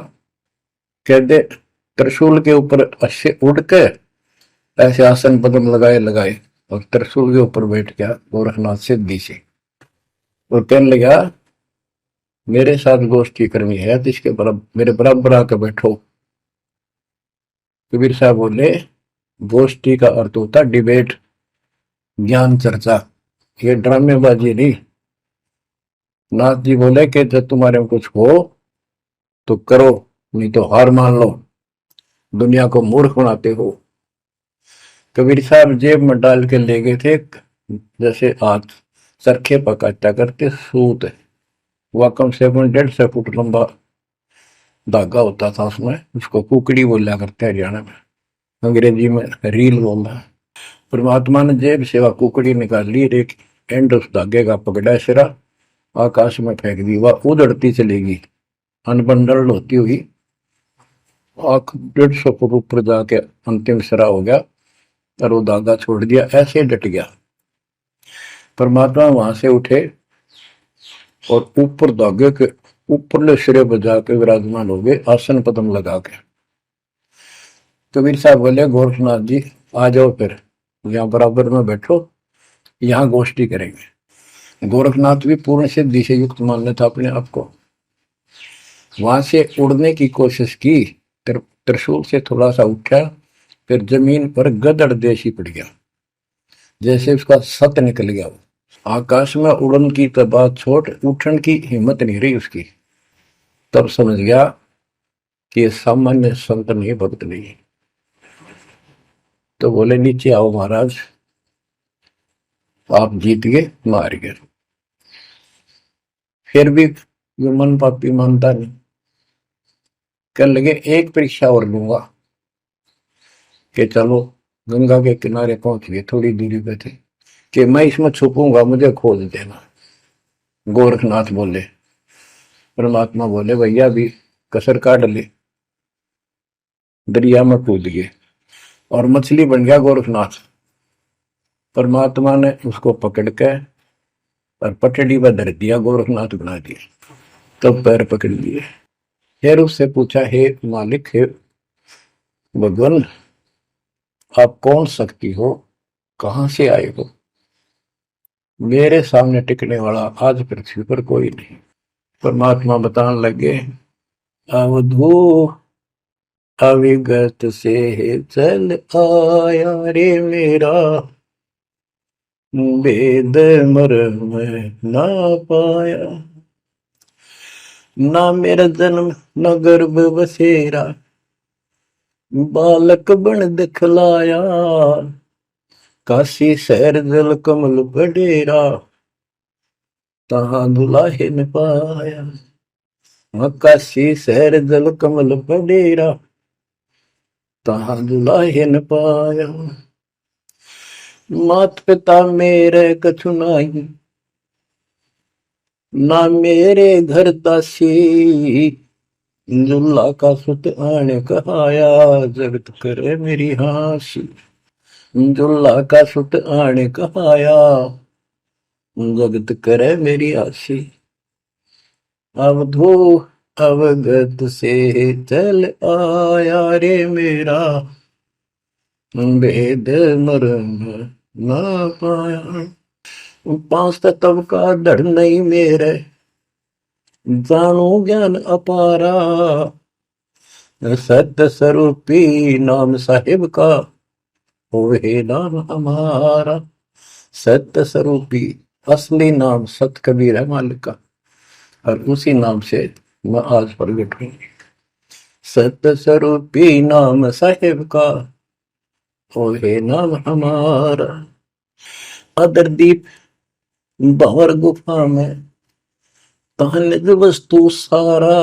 कह दे त्रिशूल के ऊपर अच्छे उड़ के ऐसे आसन पदम लगाए लगाए, और त्रिशूल के ऊपर बैठ गया गोरखनाथ सिद्धि से, और कहने लगा मेरे साथ गोष्ठी करनी है तो इसके बराबर, मेरे बराबर आकर बैठो। कबीर साहब बोले गोष्ठी का अर्थ होता डिबेट, ज्ञान चर्चा, ये ड्रामेबाजी नहीं। नाथ जी बोले कि जब तुम्हारे में कुछ हो तो करो, नहीं तो हार मान लो, दुनिया को मूर्ख बनाते हो। कबीर साहब जेब में डाल के ले गए थे, जैसे हाथ चरखे पकाता करते सूत, वह कम से कम 150 फुट लंबा धागा होता था उसमें, उसको कुकड़ी बोला करते हरियाणा में, अंग्रेजी में रील बोलना। परमात्मा ने जेब से वह कुकड़ी निकाल ली, एक एंड उस धागे का पकड़ा, सिरा आकाश में फेंक दी, वह उड़ती चलेगी अनबंडल होती हुई, 150 फुट ऊपर जाके अंतिम सिरा हो गया, और वो धागा छोड़ दिया, ऐसे डट गया। परमात्मा वहां से उठे और ऊपर धागे के ऊपरले सिरे पर जाके विराजमान हो गए, आसन पदम लगा के। कबीर साहब बोले गोरखनाथ जी आ जाओ, फिर यहाँ बराबर में बैठो, यहाँ गोष्ठी करेंगे। गोरखनाथ भी पूर्ण सिद्धि से युक्त मान लेता अपने आप को, वहां से उड़ने की कोशिश की, त्रिशूल से थोड़ा सा उठा, फिर जमीन पर गदड़ देशी पड़ गया, जैसे उसका सत निकल गया। आकाश में उड़न की तो बात छोड़, उठन की हिम्मत नहीं रही उसकी। तब समझ गया कि ये सामान्य संत नहीं, भक्त नहीं। तो बोले नीचे आओ महाराज, आप जीत गए, मार गए। फिर भी ये मन पापी मानता नहीं, कहने लगे एक परीक्षा और लूंगा, कि चलो गंगा के किनारे पहुंच गए, थोड़ी दूरी पे थे, कि मैं इसमें छुपूंगा, मुझे खोज देना। गोरखनाथ बोले, परमात्मा बोले भैया भी कसर काट ले, दरिया में कूद गए और मछली बन गया गोरखनाथ। परमात्मा ने उसको पकड़ के और पटड़ी पर धर दिया, गोरखनाथ बना दिया। तब पैर पकड़ लिए। फिर उससे पूछा, हे मालिक, हे भगवान, आप कौन शक्ति हो, कहां से आए हो? मेरे सामने टिकने वाला आज पृथ्वी पर कोई नहीं। परमात्मा बताने लगे, अवधू अविगत से चल आया रे मेरा, वेद मर्म ना पाया। ना मेरा जन्म न गर्भ बसेरा, बालक बन दिखलाया। काशी शहर जल कमल बडेरा, तहां दुलाहे न पाया। काशी शहर जल कमल बडेरा, तहां दुलाहे न पाया। मात पिता मेरे कछु नाही, ना मेरे घर दासी। जुल्ला का सुत आने कहाया, जगत करे मेरी हासी। जुल्ला का सुत आने कहाया, जगत करे मेरी हासी। अवधू अवगत से चल आया रे मेरा, वेद मर्म ना पाया। पांच तत्व का धड़ नहीं मेरे, जानू ज्ञान अपारा। सत्य स्वरूपी नाम साहिब का, होवे नाम हमारा। सत्य स्वरूपी असली नाम सत कबीर है मालिक का, और उसी नाम से मैं आज प्रगट हूं। सत्य स्वरूपी नाम साहिब का, होवे नाम हमारा। अदरदीप भंवर गुफा में, तहनिज वस्तु सारा।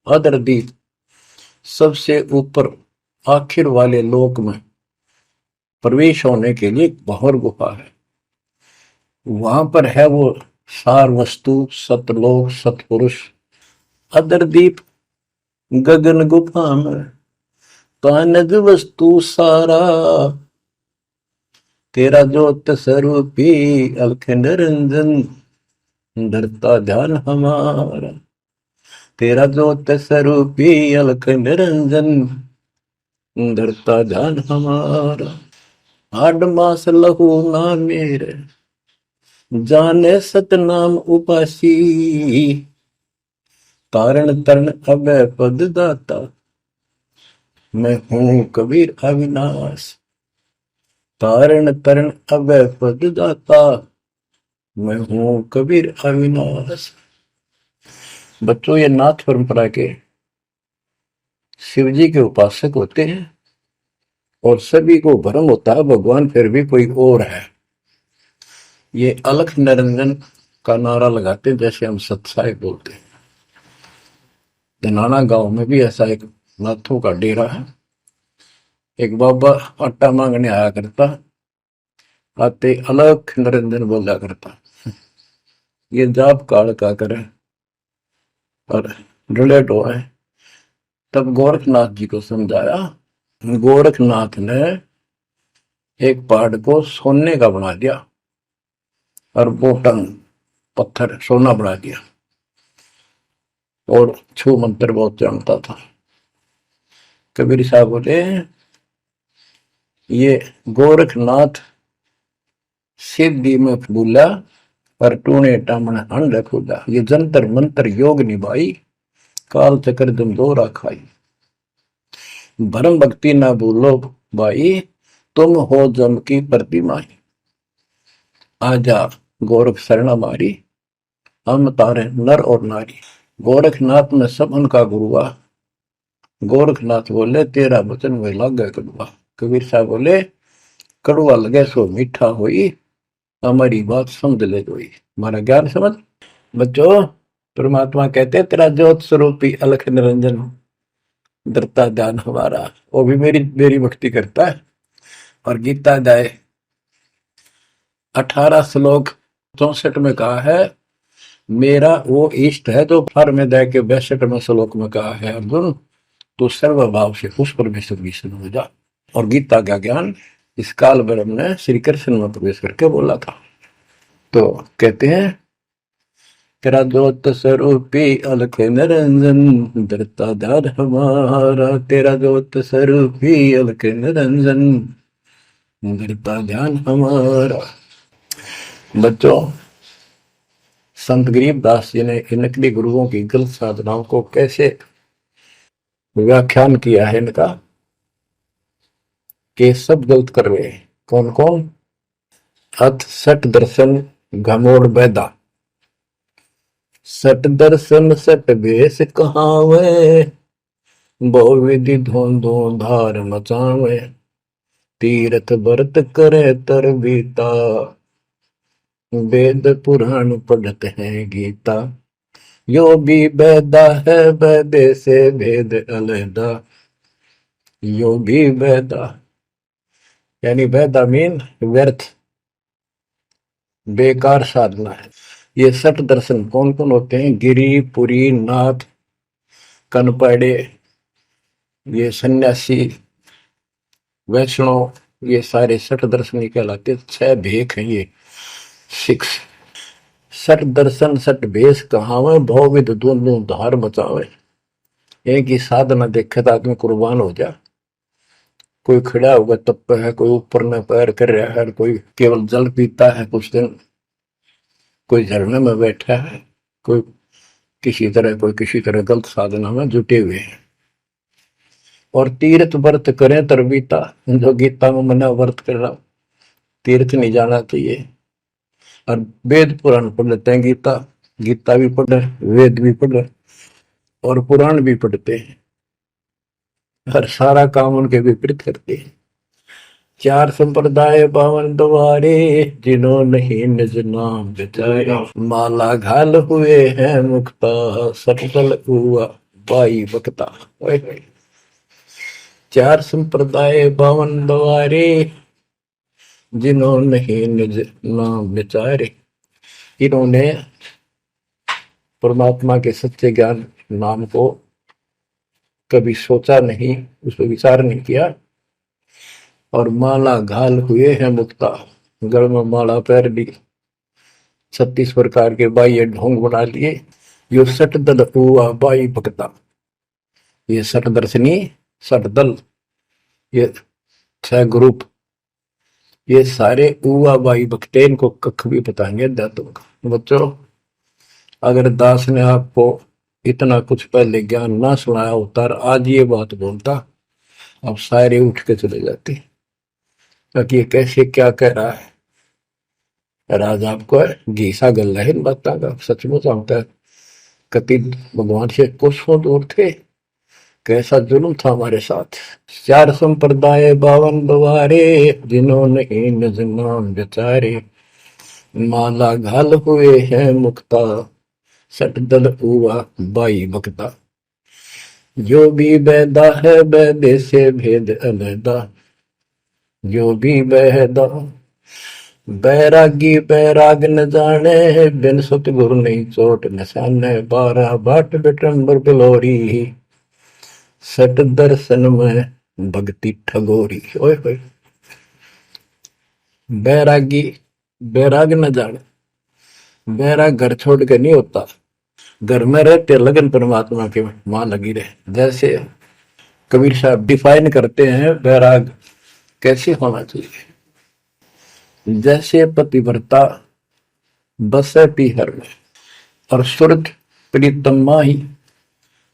अदरदीप सबसे ऊपर आखिर वाले लोक में प्रवेश होने के लिए भंवर गुफा है। वहां पर है वो सार वस्तु, सतलोक, सतपुरुष। अदरदीप गगन गुफा में, तहनिज वस्तु सारा। तेरा ज्योत स्वरूपी अलख निरंजन, धरता ध्यान हमारा। तेरा ज्योत स्वरूपी अलख निरंजन, धरता ध्यान हमारा। हाड मास लहू ना मेरे, जाने सतनाम उपासी। तारण तरण अभय पद दाता, मैं हूं कबीर अविनाश। तारण तरण अभय पद दाता, मैं हूं कबीर अविनाश। बच्चों, ये नाथ परंपरा के शिव जी के उपासक होते हैं और सभी को भ्रम होता है भगवान फिर भी कोई और है। ये अलख निरंजन का नारा लगाते हैं, जैसे हम सत्साई बोलते हैं। धनाना गांव में भी ऐसा एक नाथों का डेरा है। एक बाबा आटा मांगने आया करता, आते अलख निरंजन बोला करता। ये जाप काल का करे और डले डोए। तब गोरखनाथ जी को समझाया। गोरखनाथ ने एक पहाड़ को सोने का बना दिया और बोटन पत्थर सोना बना दिया, और छू मंत्र बहुत जानता था। कबीर साहब बोले, ये गोरखनाथ सिद्धि में फूला पर टूने टामण अंड खुदा। ये जंतर मंत्र योग निभाई, काल चक्र तुम दोरा खाई। भरम भक्ति ना भूलो भाई, तुम हो जम की प्रतिमा। आजा गोरख शरण हमारी, हम तारे नर और नारी। गोरखनाथ में सब उनका गुरुआ। गोरखनाथ बोले, तेरा वचन में लागे कड़ुआ। कबीर साहब बोले, कड़ुआ लगे सो मीठा होई, हमारी बात समझ ले जोई। हमारा ज्ञान समझ। बच्चों, परमात्मा कहते, तेरा ज्योत स्वरूपी अलख निरंजन, धरता ध्यान हमारा। वो भी मेरी मेरी भक्ति करता है। और गीता अध्याय 18 श्लोक 64 में कहा है, मेरा वो इष्ट है जो फर में दे के 62वें श्लोक में कहा है, अर्जुन तो सर्वभाव से उस परमेश्वर की शरण हो जा। और गीता का ज्ञान इस काल ब्रह्म ने श्री कृष्ण में प्रवेश करके बोला था। तो कहते हैं तेरा ज्योत स्वरूपी अलख निरंजन धरता ध्यान हमारा, तेरा ज्योत स्वरूपी अलख निरंजन धरता ध्यान हमारा। बच्चों, संत गरीबदास जी ने इन नकली गुरुओं की गलत साधनाओं को कैसे व्याख्यान किया है इनका, कि सब गलत कर रहे हैं। कौन कौन? अथ सट दर्शन घमोड़ बैदा, सट दर्शन सट भेष कहावे, बहु विधि धोंधो धार मचावे, तीर्थ व्रत करे तर बीता, वेद पुराण पढ़त है गीता। यो भी बैदा है बैदे से भेद अलहदा, यो भी बैदा यानी बैदा मीन व्यर्थ, बेकार साधना है। ये सठ दर्शन कौन कौन होते हैं? गिरी, पुरी, नाथ, कनपड़े, ये सन्यासी, वैष्णव, ये सारे सठ दर्शन कहलाते। 6 भेख हैं ये, 6। सठ दर्शन सठ भेष कहावे, भौविध दोनों धार बचावे। एक ही साधना देखे तो आदमी कुर्बान हो जा। कोई खड़ा होगा तप है, कोई ऊपर में पैर कर रहा है, कोई केवल जल पीता है कुछ दिन, कोई झरने में बैठा है, कोई किसी तरह गलत साधना में जुटे हुए हैं। और तीर्थ व्रत करें तरबीता, जो गीता में मना व्रत कर रहा, तीर्थ नहीं जाना चाहिए। और वेद पुराण पढ़ लेते हैं, गीता भी पढ़ रहे, वेद भी पढ़ रहे और पुराण भी पढ़ते हैं, हर सारा काम उनके विपरीत करते हैं। 4 संप्रदाय पावन द्वारे, जिन्हों नहीं निज नाम बिचारे, माला घाल हुए हैं मुक्ता, सटल हुआ बाई बकता। 4 संप्रदाय पावन द्वारे, जिन्हों नहीं निज नाम बिचारे। इन्होंने परमात्मा के सच्चे ज्ञान नाम को कभी सोचा नहीं, उस पर विचार नहीं किया। और माला घाल हुए हैं मुक्ता, गल में माला पैर ली, 36 प्रकार के बाह्य ढोंग बना लिए। यो सट दल हुआ बाई भक्ता, ये सट दर्शनी, सट दल, ये 6 ग्रुप, ये सारे उवा बाई भक्ते, इनको कख भी बताएंगे दातों। बच्चों, अगर दास ने आपको इतना कुछ पहले ज्ञान ना सुनाया होता और आज ये बात बोलता, अब सारे उठ के चले जाते, ताकि ये कैसे क्या कह रहा है। राज आपको घीसा गल है इन बातों का, सचमुच आता है। कति भगवान से कोसों दूर थे, कैसा जुल्म था हमारे साथ। 4 संप्रदाय 52 बवारे, जिन्होंने निज नाम बेचारे, माला घाल हुए हैं मुक्ता, सट दल हुआ बाई बकता। जो भी बैदा है बैदे से भेद अलहदा, जो भी बैदा। बैरागी बैराग न जाने, बिन सतगुरु नहीं चोट निशाने, 12 बाट बिटम्बर बिलोरी, सट दर्शन में भक्ति ठगोरी। ओए होए, बैरागी बैराग न जाने, बैराग घर छोड़ के नहीं होता, घर में रहते लगन परमात्मा के वहां लगी रहे। जैसे कबीर साहब डिफाइन करते हैं बैराग कैसे होना चाहिए। जैसे पतिव्रता बसे पीहर में और सुरत प्रीतमा ही,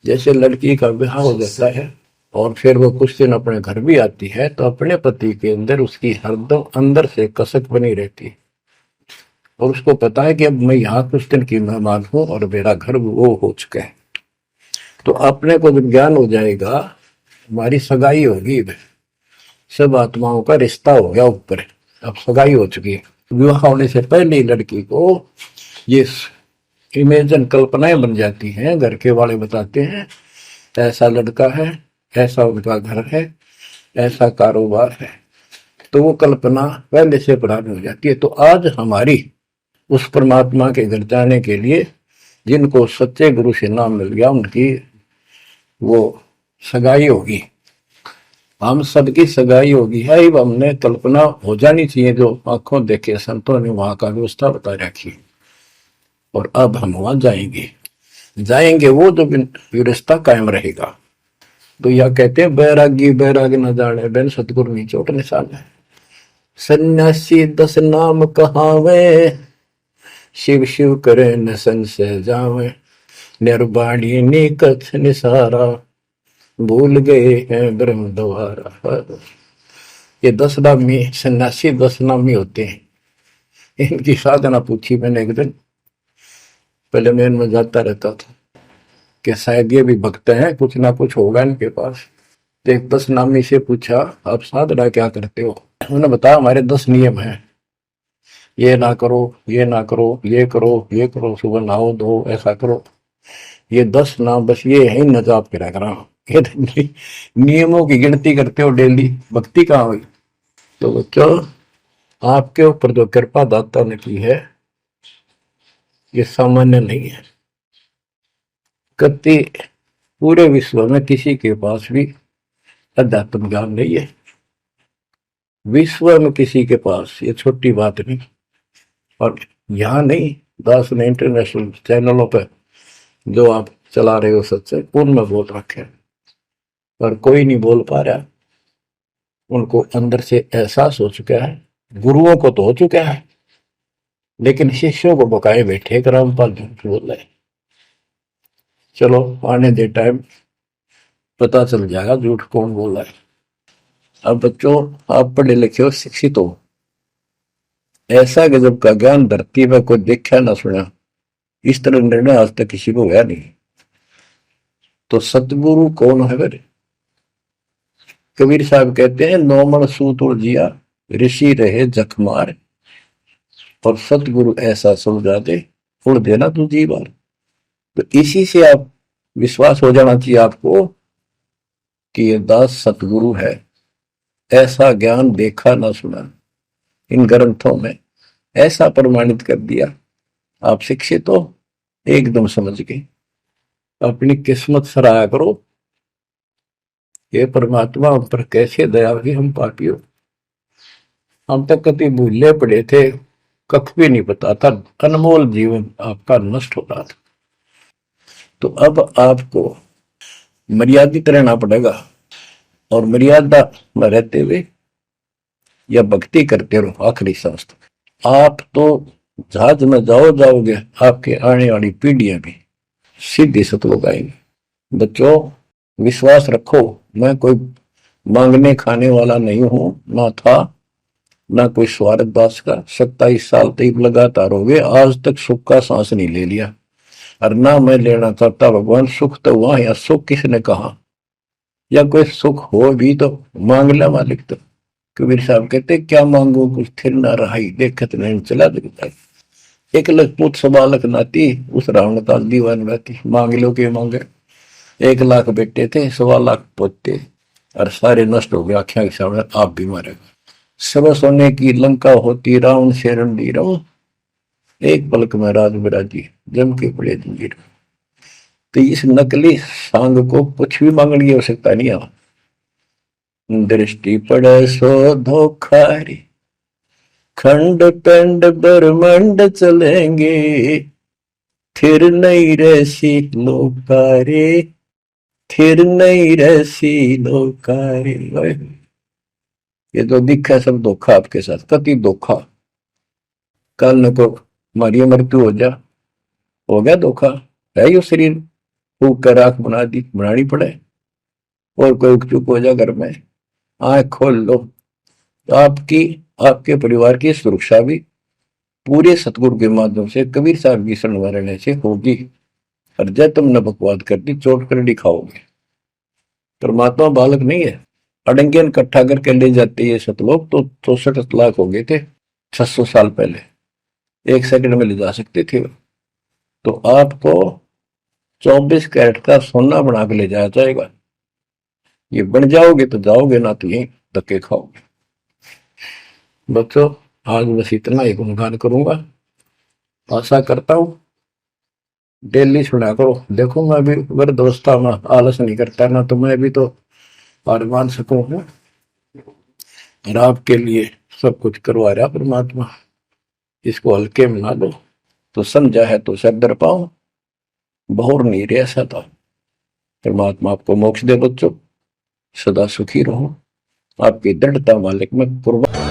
जैसे लड़की का विवाह हो जाता है और फिर वो कुछ दिन अपने घर भी आती है, तो अपने पति के अंदर उसकी हरदम अंदर से कसक बनी रहती है, और उसको पता है कि अब मैं यहाँ कुछ दिन की मेहमान हूं और मेरा घर वो हो चुका है। तो अपने को जब ज्ञान हो जाएगा, हमारी सगाई होगी, सब आत्माओं का रिश्ता हो गया ऊपर, अब सगाई हो चुकी है। विवाह होने से पहले ही लड़की को ये इमेजन कल्पनाएं बन जाती हैं। घर के वाले बताते हैं ऐसा लड़का है, ऐसा उनका घर है, ऐसा कारोबार है, तो वो कल्पना पहले से पुरानी हो जाती है। तो आज हमारी उस परमात्मा के घर जाने के लिए जिनको सच्चे गुरु से नाम मिल गया, उनकी वो सगाई होगी, हम सबकी सगाई होगी है। अब हमने कल्पना हो जानी चाहिए, जो आंखों देखे संतों ने वहां का व्यवस्था बता रखी। और अब हम वहां जाएंगे, जाएंगे वो जो व्यवस्था कायम रहेगा। तो यह कहते हैं बैरागी बैराग न जाने बिन सतगुरु नी चोट निशान है। सन्यासी 10 नाम कहावे, शिव शिव करे न संशय जावे, निर्वाणी नी कथ निसारा, भूल गए हैं ब्रह्म द्वारा। ये 10 नामी सन्यासी 10 नामी होते हैं। इनकी साधना पूछी मैंने एक दिन, पहले मैं इनमें जाता रहता था कि शायद ये भी भक्त हैं, कुछ ना कुछ होगा इनके पास। तो एक 10 नामी से पूछा आप साधना क्या करते हो? उन्होंने बताया हमारे 10 नियम हैं, ये ना करो, ये ना करो, ये करो, ये करो, सुबह नहाओ धो, ऐसा करो। ये 10 नाम बस ये है न जाप करा करा। ये नियमों की गिनती करते हो डेली, भक्ति कहाँ हुई? तो बच्चों आपके ऊपर जो कृपा दाता ने की है ये सामान्य नहीं है। कति पूरे विश्व में किसी के पास भी अध्यात्म ज्ञान नहीं है, विश्व में किसी के पास, ये छोटी बात नहीं। और यहाँ नहीं, दास ने इंटरनेशनल चैनलों पर जो आप चला रहे हो सत्संग, उनमें बोल रखे, पर कोई नहीं बोल पा रहा। उनको अंदर से एहसास हो चुका है, गुरुओं को तो हो चुका है, लेकिन शिष्यों को बकाए बैठे कि रामपाल झूठ बोल रहे। चलो आने दे टाइम, पता चल जाएगा झूठ कौन बोल रहा है। अब बच्चों आप पढ़े लिखे हो, शिक्षित हो, ऐसा गजब का ज्ञान धरती में कोई देखा ना सुना, इस तरह निर्णय आज तक किसी को हुआ नहीं। तो सतगुरु कौन है फिर? कबीर साहब कहते हैं नौमन सूत जिया, ऋषि रहे जखमार, और सतगुरु ऐसा समझा दे उड़ देना तू जी बार। तो इसी से आप विश्वास हो जाना चाहिए आपको कि ये दास सतगुरु है, ऐसा ज्ञान देखा ना सुना, इन ग्रंथों में ऐसा प्रमाणित कर दिया। आप शिक्षित हो, एकदम समझ गए, अपनी किस्मत सराहा करो। ये परमात्मा हम पर कैसे दया हुई, हम पापी हो। हम तक कभी भूले पड़े थे, कख भी नहीं पता था, अनमोल जीवन आपका नष्ट हो रहा था। तो अब आपको मर्यादित रहना पड़ेगा, और मर्यादा में रहते हुए या भक्ति करते रहो आखिरी सांस तक। आप तो जहाज में जाओगे, आपके आने वाली पीढ़ियां भी सीधे सतलोक आएंगे। बच्चों विश्वास रखो, मैं कोई मांगने खाने वाला नहीं हूं, ना था ना कोई स्वार्थ दास का। 27 साल तक लगातार हो गए, आज तक सुख का सांस नहीं ले लिया, और ना मैं लेना चाहता। भगवान सुख तो वहां है, सुख किसने कहा? या कोई सुख हो भी तो मांग ले मालिक। तो कबीर साहब कहते क्या मांगो कुछ थिर ना रहाई, देखत नहीं चला दिखता। एक लख पूछ सवा लख नाती, उस रावण का दीवान रहती। मांग लो के मांगे, 1 लाख बेटे थे, 1.25 लाख पोते, और सारे नष्ट हो गए आख्या के सामने, आप भी मारेगा। सब सोने की लंका होती, रावण से रणधीर, एक पलक में राज बिराजी, जम के पड़े जंजीर। तो इस नकली सांग को कुछ भी मांगने की आवश्यकता नहीं है। दृष्टि पड़े सो धोखारी, खंड पिंड ब्रह्मंड चलेंगे, फिर नहीं रहसी लोकारे, फिर नहीं रहसी लोकारे। ये तो दिखा सब धोखा आपके साथ, कति धोखा। कल न को हमारी मृत्यु हो गया धोखा है। यो शरीर फूक कर राख बना दी, बनानी पड़े, और कोई चुप हो जा घर में, आंख खोल लो। आपकी आपके परिवार की सुरक्षा भी पूरे सतगुरु के माध्यम से, कबीर साहब की शरण में रहने से होगी। और जब तुमने बकवाद कर दी, चोट कर दिखाओगे। परमात्मा बालक नहीं है, अड़ंगियन इकट्ठा करके ले जाते ये सतलोक। तो 64 लाख हो गए थे 600 साल पहले, 1 सेकंड में ले जा सकते थे। तो आपको 24 कैरेट का सोना बना के ले जाया जाएगा। ये बन जाओगे तो जाओगे, ना तो यही धक्के खाओगे। बच्चों आज बस इतना ही गुणगान करूंगा। आशा करता हूं डेली सुना करो। देखो मैं भी वृद्धावस्था में आलस नहीं करता ना, तो मैं भी तो हार मान सकूं। और आपके लिए सब कुछ करवा रहा परमात्मा, इसको हल्के में ना लो। तो समझा है तो सदर पाओ, बहुर नहीं रह सकता। परमात्मा आपको मोक्ष दे बच्चों, सदा सुखी रहो। आपकी दृढ़ता मालिक में कुर्बान।